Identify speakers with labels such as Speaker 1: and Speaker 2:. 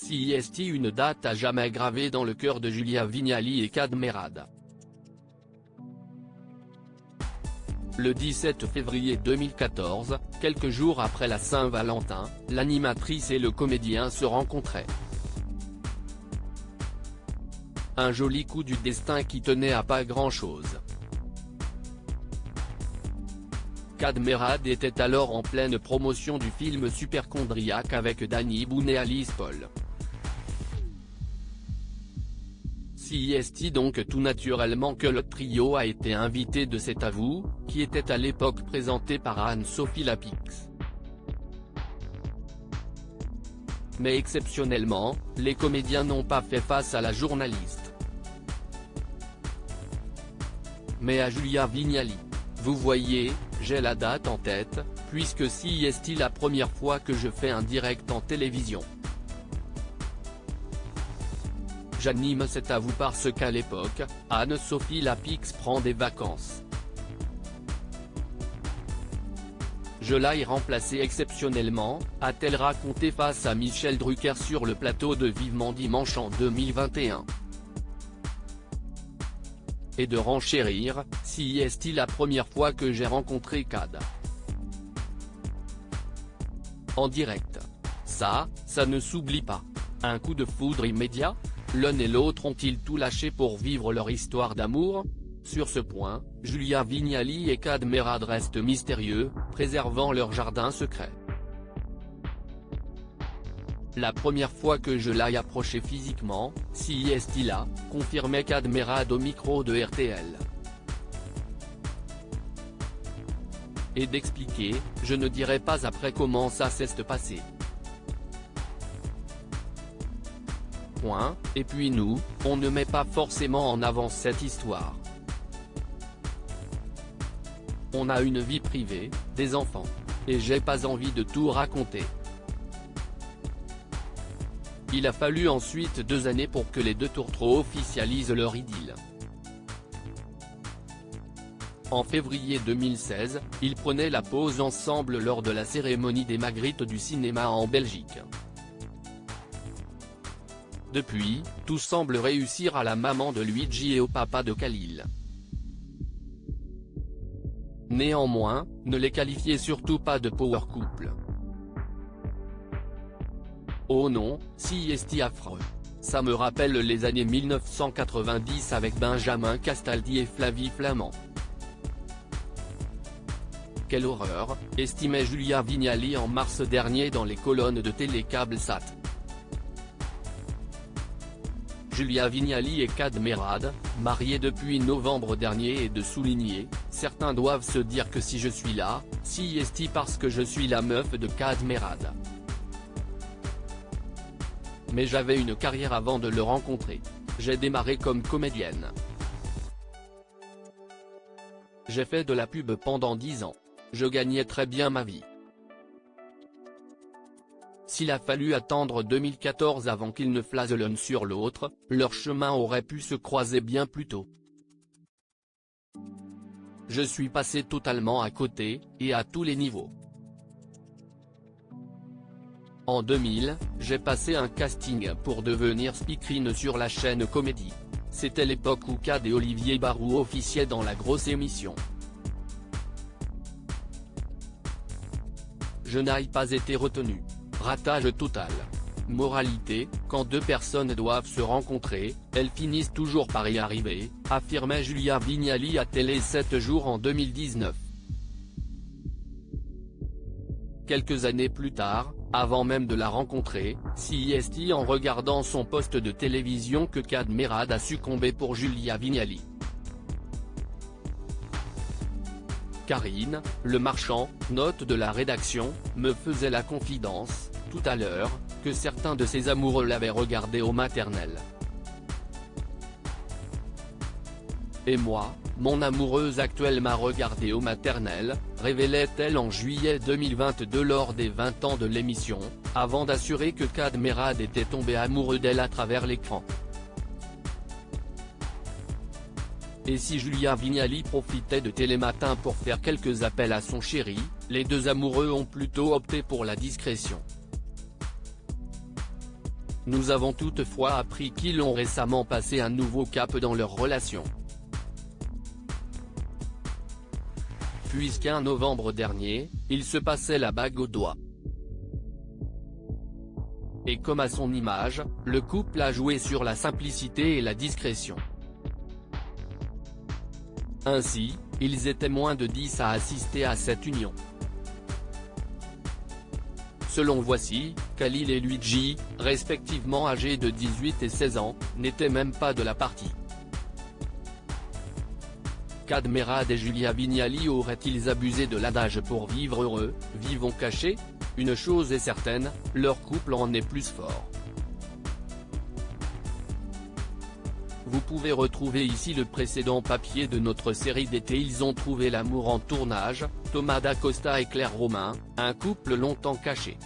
Speaker 1: CIST, une date à jamais gravée dans le cœur de Julia Vignali et Kad Merad. Le 17 février 2014, quelques jours après la Saint-Valentin, l'animatrice et le comédien se rencontraient. Un joli coup du destin qui tenait à pas grand-chose. Kad Merad était alors en pleine promotion du film Superchondriac avec Danny Boone et Alice Paul. CIST donc tout naturellement que le trio a été invité de C'est à vous, qui était à l'époque présenté par Anne-Sophie Lapix. Mais exceptionnellement, les comédiens n'ont pas fait face à la journaliste. Mais à Julia Vignali. Vous voyez, j'ai la date en tête, puisque CIST la première fois que je fais un direct en télévision. J'anime C'est à vous parce qu'à l'époque, Anne-Sophie Lapix prend des vacances. Je l'ai remplacée exceptionnellement, a-t-elle raconté face à Michel Drucker sur le plateau de Vivement Dimanche en 2021. Et de renchérir, CIST la première fois que j'ai rencontré Kad. En direct. Ça ne s'oublie pas. Un coup de foudre immédiat ? L'un et l'autre ont-ils tout lâché pour vivre leur histoire d'amour ? Sur ce point, Julia Vignali et Kad Merad restent mystérieux, préservant leur jardin secret. La première fois que je l'ai approché physiquement, CIST l'a, confirmait Kad Merad au micro de RTL. Et d'expliquer, je ne dirai pas après comment ça s'est passé. Et puis nous, on ne met pas forcément en avant cette histoire. On a une vie privée, des enfants. Et j'ai pas envie de tout raconter. Il a fallu ensuite 2 années pour que les deux tourtereaux officialisent leur idylle. En février 2016, ils prenaient la pause ensemble lors de la cérémonie des Magritte du cinéma en Belgique. Depuis, tout semble réussir à la maman de Luigi et au papa de Khalil. Néanmoins, ne les qualifiez surtout pas de power couple. Oh non, CIST affreux. Ça me rappelle les années 1990 avec Benjamin Castaldi et Flavie Flament. Quelle horreur, estimait Julia Vignali en mars dernier dans les colonnes de Télécable Sat. Julia Vignali et Kad Merad, mariés depuis novembre dernier, et de souligner, certains doivent se dire que si je suis là, CIST parce que je suis la meuf de Kad Merad. Mais j'avais une carrière avant de le rencontrer. J'ai démarré comme comédienne. J'ai fait de la pub pendant 10 ans. Je gagnais très bien ma vie. S'il a fallu attendre 2014 avant qu'ils ne flasent l'un sur l'autre, leur chemin aurait pu se croiser bien plus tôt. Je suis passé totalement à côté, et à tous les niveaux. En 2000, j'ai passé un casting pour devenir speakerine sur la chaîne Comédie. C'était l'époque où Kad et Olivier Barou officiaient dans la grosse émission. Je n'ai pas été retenu. Ratage total. Moralité, quand 2 personnes doivent se rencontrer, elles finissent toujours par y arriver, affirmait Julia Vignali à Télé 7 jours en 2019. Quelques années plus tard, avant même de la rencontrer, CIST en regardant son poste de télévision que Kad Merad a succombé pour Julia Vignali. Karine, le marchand, note de la rédaction, me faisait la confidence, tout à l'heure, que certains de ses amoureux l'avaient regardé au maternel. Et moi, mon amoureuse actuelle m'a regardé au maternel, révélait-elle en juillet 2022 lors des 20 ans de l'émission, avant d'assurer que Kad Merad était tombé amoureux d'elle à travers l'écran. Et si Julia Vignali profitait de Télématin pour faire quelques appels à son chéri, les deux amoureux ont plutôt opté pour la discrétion. Nous avons toutefois appris qu'ils ont récemment passé un nouveau cap dans leur relation. Puisqu'un novembre dernier, il se passait la bague au doigt. Et comme à son image, le couple a joué sur la simplicité et la discrétion. Ainsi, ils étaient moins de 10 à assister à cette union. Selon Voici, Khalil et Luigi, respectivement âgés de 18 et 16 ans, n'étaient même pas de la partie. Kad Merad et Julia Vignali auraient-ils abusé de l'adage pour vivre heureux, vivons cachés? Une chose est certaine, leur couple en est plus fort. Vous pouvez retrouver ici le précédent papier de notre série d'été Ils ont trouvé l'amour en tournage, Thomas Dacosta et Claire Romain, un couple longtemps caché.